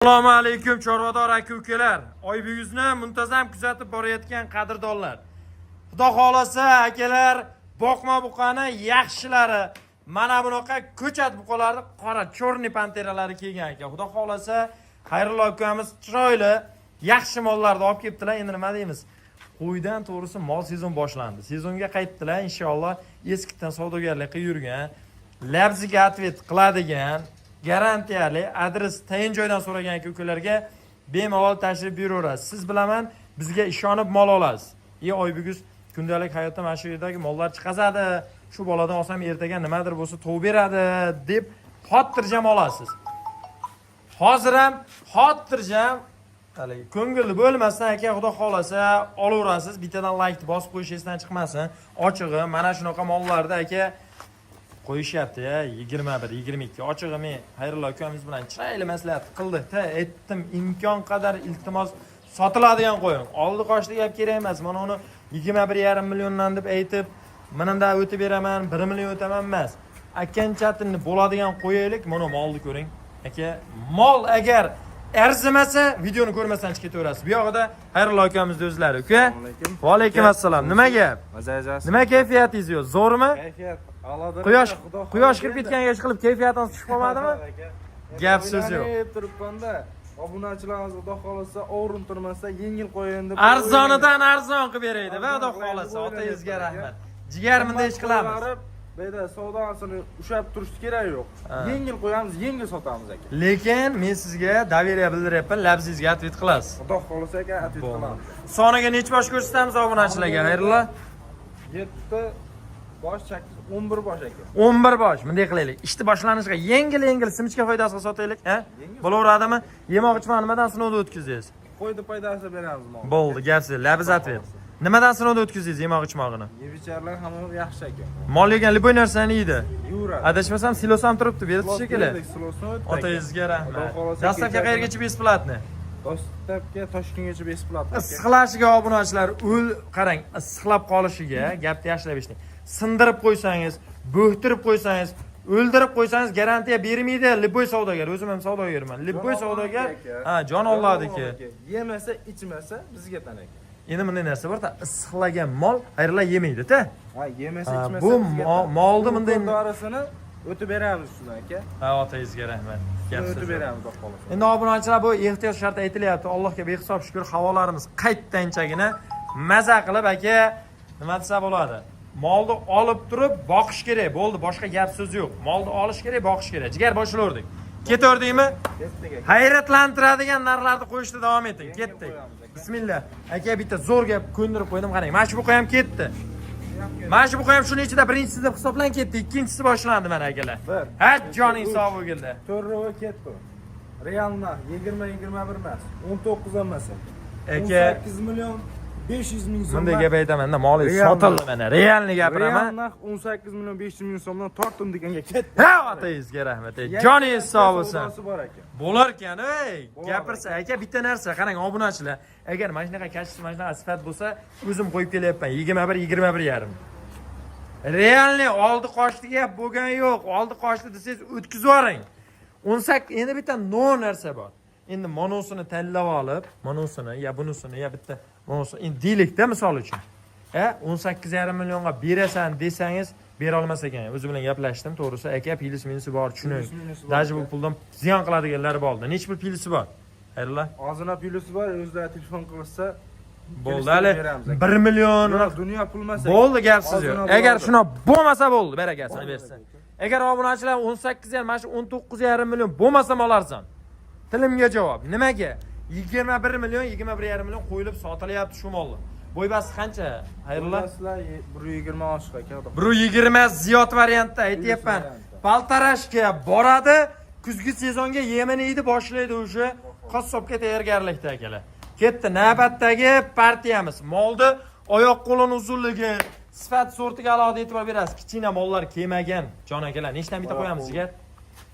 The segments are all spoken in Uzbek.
Assalomu alaykum chorvador aka-ukalar. Oybuyuzni muntazam kuzatib borayotgan qadrdonlar. Xudo xolasa akalar, boqma buqani yaxshilari, mana bunaqa ko'chat buqalarni qora chorni panteralari kelgan ekan. Xudo xolasa Xayrullo ukamiz chiroyli, yaxshi mollarni olib kelibdilar. Endi nima deymiz? Qo'ydan to'g'risi mol sezon boshlandi. Sezonga qaytdilar inshaalloh. Eskidan savdogarlik qilib yurgan, labziga atvet qiladigan garantiyali adres tayin joydan so'ragan aka-ukalarga bemalol tashrif buyuraverasiz. Siz bilaman, bizga ishonib mol olasiz. Oybuguz kundalik hayotda mana shu yerdagi mollar chiqazadi. Shu boladan olsam ertaga nimadir bo'lsa tov beradi deb xotirjam olasiz. Hozir ham xotirjam ko'ngilli bo'lmasdan aka, xudo xolasa olaverasiz. Bittadan like bosib qo'yish esdan chiqmasin. Ochig'i mana shunaqa mollarda aka qo'yishyapti ya 21, 22. Ochig'i men Xayrullo ukamiz bilan chiroyli maslahat qildik-da, aytdim imkon qadar iltimos sotiladigan qo'ying. Oldi qoshli gap kerak emas. Mana uni 21,5 milliondan deb aytib, menimdan o'tib beraman, 1 million o'taman emas. Akanchatinni bo'ladigan qo'yaylik, mana molni ko'ring. Aka, mol agar arzimasa, videoni ko'rmasdan chiqib ketaverasiz. Bu yoqda Xayrullo ukamizni o'zlari, uka. Va alaykum assalom. Nima gap? Nima kayfiyatingiz yo'q? Zo'rmi? Kayfiyat Quyosh kirib ketganga ish qilib kayfiyatingiz tushib qolmadimi? Gap so'z yo'q. Turibmanda, obunachilarimiz xudo xolasa o'rin turmasa, yengil qo'yin deb. Arzonidan arzon qilib beraydi va xudo xolasa otangizga rahmat. Jigar bunday ish qilamiz. Beda savdosini ushab turish kerak yo'q. Yengil qo'yamiz, yengil sotamiz aka. Lekin men sizga daveriya bildiryapman, labzingizga atvet qilasiz. Xudo xolasa aka atvet qilamiz. Soniga necha bosh ko'rsatamiz obunachilarga, Xayrullo? 7 bosh, 11 bosh aka. 11 bosh. Bunday qilaylik. Ishni boshlanishiga yengil simchka foydasiga sotaylik, ha? Bo'laveradimi? Yemoq ichmoq nimadan sinovdan o'tkazasiz? Qo'ydi foydasi beramiz mol. Bo'ldi, gapsiz. Labz atvet. Nimadan sinovdan o'tkazasiz yemoq ichmog'ini? Yevicharlar hamma yaxshi aka. Mol yegan liboy narsani yeydi. Yuradi. Adashmasam silos ham turibdi, berib shekilli. Silosini o'tdi. Otangizga rahmat. Dastavka qayergacha besplatni? Dastavka Toshkentgacha besplatni. Issiqlashiga obunachilar, qarang, issiqlab qolishiga gapni yaxshilab eshiting. Sindirib qo'ysangiz, bo'htirib qo'ysangiz, o'ldirib qo'ysangiz garantiya bermaydi liboy savdogar. O'zim ham savdogarman. Liboy savdogar, jon Allohniki. Yemasa, ichmasa bizga tan aka. Endi bunday narsa bor-da, issiqlagan mol ayirlar yemaydi-da. Ha, yemasa, ichmasa bu molni bunday dorisini o'tib beramiz shundan aka. Ha, otangizga rahmat. O'tib beramiz, xudo xolasa. Endi obunachilar, bu ehtiyot shart aytilyapti. Allohga behisob shukr, havolarimiz qaytdanchagina maza qilib aka, nima desa bo'ladi? Molni olib turib boqish kerak. Bo'ldi, boshqa gap so'z yo'q. Molni olish kerak, boqish kerak. Jigar boshlardik. Ketordingmi? Ketdik aka. Hayratlantiradigan narxlarni qo'yishda davom eting. Ketdik. Bismillah. Aka bitta zo'r gap ko'ndirib qo'ydim, qarang. Mana shu buqa ham ketdi. Mana shu buqa ham shuning ichida birinchisi deb hisoblan ketdi, ikkinchisi boshlandi mana akalar. Ha, joning sog' bo'lgildi. 4 rova ketdi. Realna 20-21 emas, 19 emas. Aka 18 million 500 ming so'm. bunday gap aytaman-da, mol sotildi mana. Realni gapiraman. Realna 18 million 500 ming so'mdan tortdim deganga ketdi. Ha, otangizga rahmat. Joningiz sog' bo'lsin. Bor aka. Bo'lar ekan, ey, gapirsa aka bitta narsa, qarang obunachilar. Agar mana shunaqa kashf, mana shunaqa sifat bo'lsa, o'zim qo'yib kelyapman 21,5. Realni oldi qochdi gap bo'lgan yo'q. Oldi qochdi desangiz o'tkazib yuboring. 18 endi bitta no narsa bor. Endi monosini tanlab olib, monosini ya bunisini ya bitta monosini endi deylikda misol uchun. 18,5 millionga berasan desangiz, bera olmas ekan. O'zi bilan gaplashdim, to'g'risi aka pilis minusi bor, tushuning. Daji bu puldan ziyon qiladiganlar bo'ldi. Nechta pul pilisi bor? Xayrullo. Ozina pilusi bor, o'zida telefon qilsa bo'ldi. Hali 1 million dunyo pul emas. Bo'ldi, gapsiz yo'q. Agar shuna bo'lmasa bo'ldi, barakasini bersin. Agar obunachilar 18 mana shu 19,5 million bo'lmasa olarsan. Tilimga javob. Nimaga? 21 million, 21,5 million qo'yilib sotilyapti shu mollar. Bo'ybasi qancha? Xayrullo. 120 oshiq aka. 120 ziyod variantda aytyapman. Baltarashga boradi, kuzgi sezonga yemini yeydi, boshlaydi o'sha qassobga tayyorgarlikda akalar. Ketdi navbatdagi partiyamiz. Molni oyoq qo'lini uzunligi, sifat sortiga alohida e'tibor berasiz. Kichkina mollar kelmagan, jon akalar. Nechta bitta qo'yamiz sizga?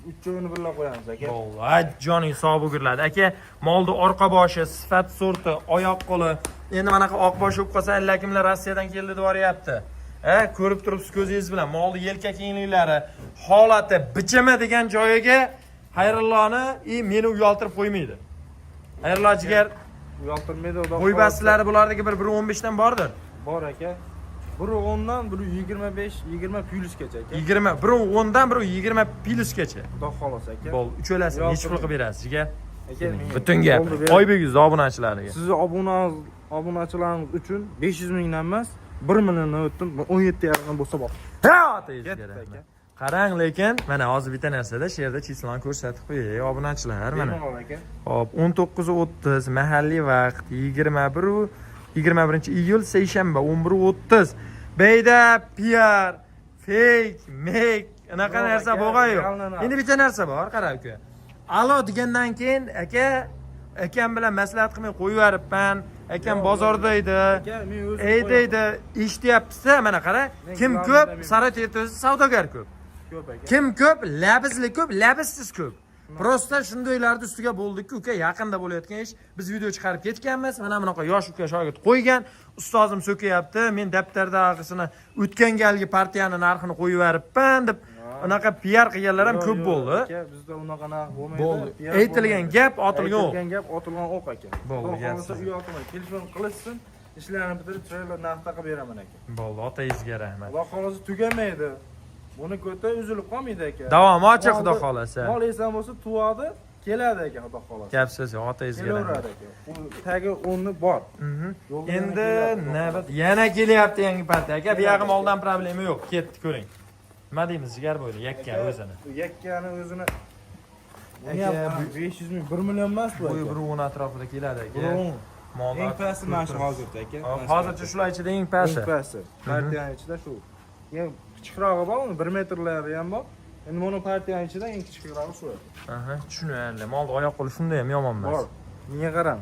3 birla qo'yamiz aka. Bo'ldi, joning sog' bo'lgirladi. Aka, molni orqa boshi, sifat sorti, oyoq qo'li. Endi mana oq bosh bo'lib qolsa, allakimlar Rossiyadan keldi deb boryapti. Ko'rib turibsiz ko'zingiz bilan molni yelka kengliklari, holati, bichimi degan joyiga Xayrilloni meni uyaltirib qo'ymaydi. Xayrullo jigar Uyaltirmaydi xudo qo'y xohlasa. basilari bulardagi bir 1.15 dan bordir. Bor aka. Biri 10 dan, biri 25, 20 plyusgacha aka. 20, biri 10 dan, biri 20 plyusgacha. Xudo xohlasa aka. Bo'ldi, ucholasini nechi pul qilib berasiz, jigar? Aka, Butun gap. Oybek obunachilariga. Sizni obunachilaringiz uchun 500 mingdan emas, 1 millionni o'tdim. 17.5 dan bo'lsa bor. Ha, otaysiz Yetdi kerak. aka. Qarang, lekin mana hozir bitta narsada shu yerda chislon ko'rsatib qo'yay, obunachilar mana. Bemalol aka. Hop, 19:30 mahalliy vaqt, 21-iyul seshanba 11:30. Beyda PR, fake, make, anaqa Yo'q, narsa aka, bo'lgan yo'q. realni Endi bitta narsa bor, qara uka. Alo degandan keyin akam bilan maslahat qilmay qo'yiveribman. Akam bozorda edi. Aka, men o'zim Ey deydi, eshityapsiz, mana qara. Kim ko'p, Saratetov savdogar ko'p. ko'p aka. Kim ko'p, labizli ko'p, labizsiz ko'p. Prosta shundaylarni ustiga bo'ldik-ku, uka, yaqinda bo'layotgan ish. Biz video chiqarib ketganmiz. Mana bunaqa yosh uka shogird qo'ygan. Ustozim so'kayapti. Men daftarda og'isini o'tgan galgi partiyani narxini qo'yiveribman deb unaqa PR qilganlar ham ko'p bo'ldi. Aka, bizda unaqa narx bo'lmaydi. Bo'ldi. Aytilgan gap, otilgan o'q. Aytilgan gap, otilgan o'q aka. Bo'ldi, Xudo gap xohlasa siz. uy olmay, telefon qilishsin. Ishlarini bitirib, treyler narxda qilib beraman aka. Bo'ldi, otangizga rahmat. Xudo xohlasa tugamaydi. Buni ko'ta uzilib qolmaydi aka. Davom ochiq, xudo xohlasa. Mol eson bo'lsa, tuvadi, keladi aka, xudo xohlasa. Gap so'z yo'q, otangizga rahmat. Kelaveradi aka. U tagi o'rni bor. Endi navbat yana kelyapti yangi partiya. Aka, bu yog'im oldan problema yo'q. Ketdi, ko'ring. Nima deymiz, jigar bo'yli, yakka o'zini. Yakkani o'zini Aka, 500 ming, 1 million emas bu bo'yi aka. 1 atrofida keladi aka. Burun. Mollar Eng pasti mana shu hozirda aka. Hozircha shular ichida eng Eng pasti. pasti. Partiyaning ichida shu. Eng kichikrog'i bor, 1 metrlari ham bor. Endi buni partiyaning ichida eng kichikrog'i shu. Aha, tushunarli. Molni oyoq qo'li shunda ham yomon emas. Bor. Menga qarang.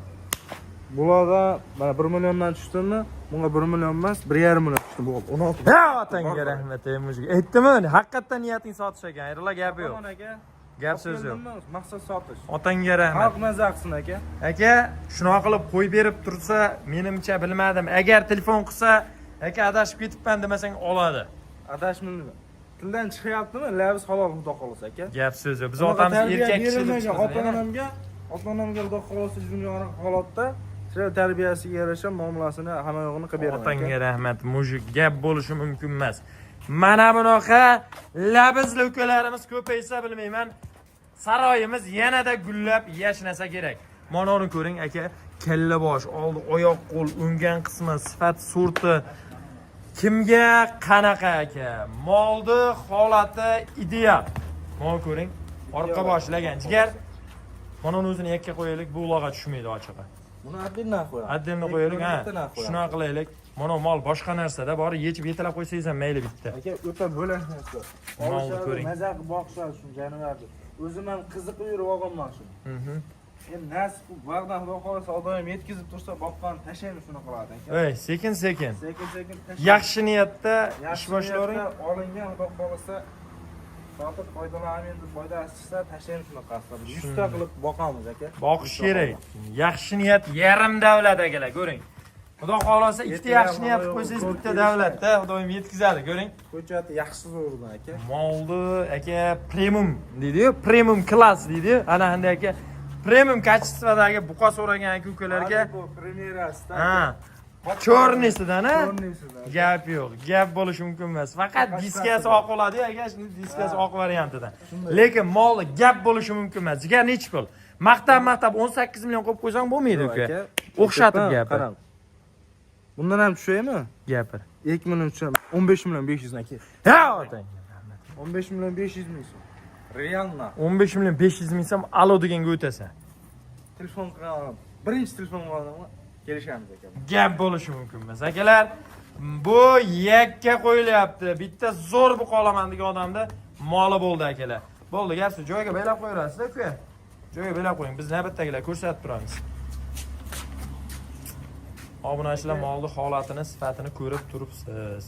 Bularda mana 1 milliondan tushdimi? Bunga 1 million emas, 1,5 million tushdi bu. 16. Ha, otangga rahmat, ey mujik. Aytdimi? Haqiqatan niyating sotish ekan. Ayrola gapi yo'q. Aka. Gap so'z yo'q. Maqsad sotish. Otangga rahmat. Xalq maza qilsin aka. Aka, shunaqa qilib qo'yib berib tursa, menimcha bilmadim. Agar telefon qilsa, aka adashib ketibman demasang oladi. Adashmini tildan chiqyaptimi? Labiz halol xudo xohlasa aka. Gap so'z yo'q. Biz otamiz erkak kishi deb chiqadi. Ota-onamga xudo xohlasa dunyoning holatda sira tarbiyasiga yarasha muomalasini hamma yo'g'ini qilib beraman. Otangga rahmat. Mujik gap bo'lishi mumkin emas. Mana bunaqa labizli ukalarimiz ko'paysa bilmayman. Saroyimiz yanada gullab yashnasa kerak. Mana uni ko'ring aka, kalla bosh, oldi oyoq qo'l, ungan qismi, sifat surti kimga qanaqa aka? Molni holati ideal. Mana ko'ring, orqa boshlagan jigar. Mana uni o'zini yakka qo'yaylik, bu uloqqa tushmaydi ochig'i. Buni addindan qo'yamiz. Addinni qo'yaylik, ha. Shunaqa qilaylik. Mana mol boshqa narsada bor, yechib yetalab qo'ysangiz ham mayli bitta. Aka, o'ta bo'lash narsa. Molni ko'ring. Maza qilib boqishadi shu jonivorni. O'zim ham qiziqib yurib olganman shu. Endi nasib vaqtdan xudo xohlasa odam yetkazib tursa boqqan tashlaymiz shuni qiladi aka. Ey, sekin. Sekin tashlaymiz. Yaxshi niyatda ish boshlavering. Olingan xudo xohlasa sotib foydalanamiz deb foydasi chiqsa tashlaymiz shuni qasdlab. 100 ta qilib boqamiz aka. Boqish kerak. Yaxshi niyat yarim davlat akalar, ko'ring. Xudo xolasa ikkita yaxshi niyat qo'ysangiz bitta davlatda xudoyim yetkazadi, ko'ring. Ko'chati yaxshi zo'rdan aka. Molni aka premium deydi-yu, premium klass deydi-yu. Ana qanday aka premium kачестводagi buqa so'ragan aka-ukalarga. Bu premyerasida. Ha. Chornisidan, ha? Chornisidan. Gap yo'q. Gap bo'lishi mumkin emas. Faqat diskasi oq bo'ladi-yu, aka, shuni diskasi oq variantidan. Lekin molni gap bo'lishi mumkin emas. Jigar nechi pul? Maqtab 18 million qo'yib qo'ysang bo'lmaydi, uka. O'xshatib gapir. Bundan ham tushaymi? Gapir. 2 million tusham. 15 million 500 aka. Ha, otang. 15 million 500 ming so'm. Realna. 15 million 500 ming so'm alo deganga o'tasan. Telefon qilaman. Birinchi telefon qilaman. Kelishamiz aka. Gap bo'lishi mumkin emas. Akalar, bu yakka qo'yilyapti. Bitta zo'r bu qolaman degan odamda moli bo'ldi akalar. Bo'ldi, gapsiz joyiga belab qo'yarasiz, uka. Joyiga belab qo'ying. Biz navbatdagilar ko'rsatib turamiz. Obunachilar molni holatini, sifatini ko'rib turibsiz.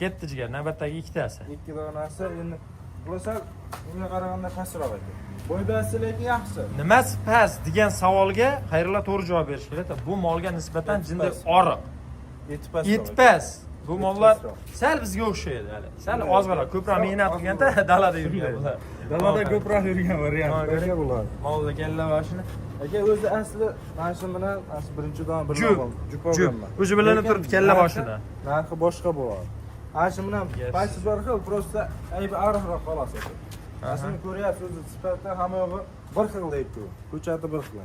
Ketdi jigar, navbatdagi ikkitasi. Ikki donasi endi bo'lsa, unga qaraganda pastroq aka. Bo'y basi lekin yaxshi. Nimasi past degan savolga Xayrullo to'g'ri javob berish kerak. Bu molga nisbatan jinday oriq. Yetib past. Yetpas. Bu mollar sal bizga o'xshaydi hali. Sal ozgina ko'proq mehnat qilganda dalada yurgan bular. Dalada ko'proq yurgan variant. Aka bular. Molda kalla mashina. Aka o'zi asli mana shu bilan asli birinchidan bir Jup. jup Jup. olganman. O'zi bilan turibdi kalla boshida. Narxi boshqa bo'ladi. Ana shu bilan qaysi bir xil, просто aybi ariqroq xolasi. Aslini ko'ryapsiz, o'zi sifatda hamma yog'i bir xil deydi. Ko'chati bir xil.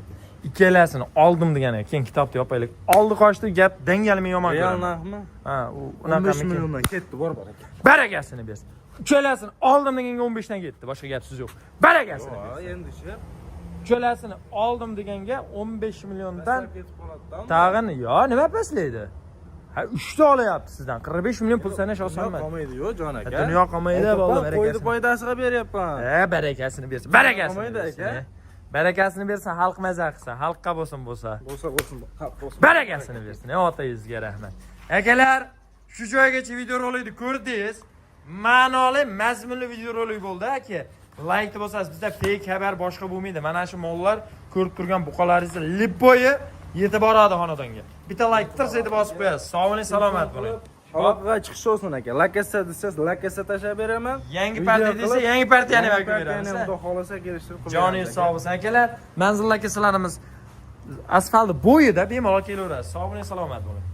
Ikkalasini oldim degan keyin kitobni yopaylik. Oldi qochdi gap dangalmay yomon Real ko'raman. narxmi? Ha, u unaqa 15 milliondan ketdi, bor aka. Barakasini bersin. Ikkalasini oldim deganga 15 dan ketdi. Boshqa gap so'z yo'q. Barakasini bersin. Endi-chi. Ikkalasini oldim deganga 15 milliondan ketib qoladi. tag'in yo nima paslaydi? Ha 3 ta olyapti sizdan. 45 million pul sanash oson emas. Qolmaydi-yu, jon aka. Dunyo qolmaydi, bo'ldi Qo'ydi barakasini. foydasiga beryapman. Barakasini bersin. Barakasini Qolmaydi bersin. aka. Barakasini bersin, xalq maza qilsin, xalqqa bo'lsin. Bo'lsa, xalq bo'lsin. Barakasini bersin. Otangizga rahmat. Akalar, shu joygacha videorolikni ko'rdingiz. Ma'noli, mazmunli videorolik bo'ldi aka. Like bosasiz, bizda fake xabar boshqa bo'lmaydi. Mana shu mollar ko'rib turgan buqalaringizni lipoyi yetib boradi xonadonga. Bitta like tirsaydi bosib qo'yasiz. Sog' bo'ling, salomat bo'ling. Aloqaga chiqish olsin aka. Lakasa desiz, lakasa tashlab beraman. Yangi partiya desa, yangi partiyani Yangi vakil partiyani beramiz. Xudo xolasa kelishtirib qo'yamiz. Joningiz sog' bo'lsin akalar. Manzillar kesalarimiz asfaltni bo'yida bemalol kelaverasiz. Sog' bo'ling, salomat bo'ling.